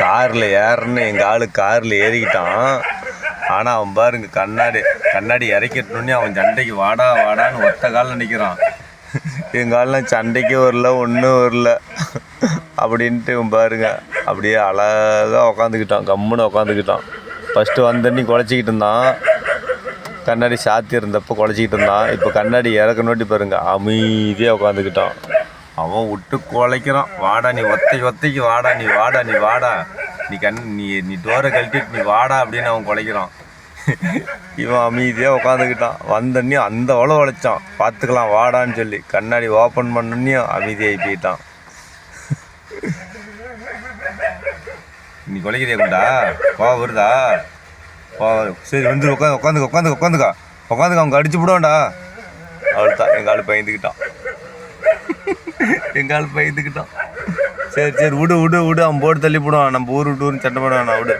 காரில் ஏறன்னு எங்கள் ஆளு காரில் ஏறிக்கிட்டான். ஆனால் அவன் பாருங்க கண்ணாடி இறக்கிட்டோன்னே அவன் சண்டைக்கு வாடா வாடான்னு ஒத்த காலில் நிற்கிறான். எங்கள் ஆள்லாம் சண்டைக்கு வரல, ஒன்றும் வரல அப்படின்ட்டு இவன் பாருங்க அப்படியே அழகாக உக்காந்துக்கிட்டான், கம்முன்னு உக்காந்துக்கிட்டான். ஃபஸ்ட்டு வந்தண்ணி குழச்சிக்கிட்டு இருந்தான், கண்ணாடி சாத்தி இருந்தப்போ குழச்சிக்கிட்டு இருந்தான். இப்போ கண்ணாடி இறக்க நோட்டி பாருங்க அமைதியாக உட்காந்துக்கிட்டான். அவன் விட்டு குலைக்கிறான், வாடா நீ ஒத்தைக்கு வாடா நீ வாடா நீ டோரை கழட்டிட்டு நீ வாடா அப்படின்னு அவன் குலைக்கிறான். இவன் அமைதியாக உட்காந்துக்கிட்டான். வந்தண்ணி அந்த உழைச்சான், பார்த்துக்கலாம் வாடான்னு சொல்லி. கண்ணாடி ஓப்பன் பண்ணோன்னையும் அமைதியாகி போயிட்டான். நீ குலைக்கிறியா குண்டா? கோவம் வருதா? சரி வந்து உட்காந்துக்கா அவங்க அடிச்சு விடுவான்டா. அவள் தான் எங்கள் ஆள் பயந்துக்கிட்டான். சரி விடு அவன் போட்டு தள்ளி போடுவான். நம்ம ஊர் விட்டு ஊருன்னு சட்டை போடுவான். விடு.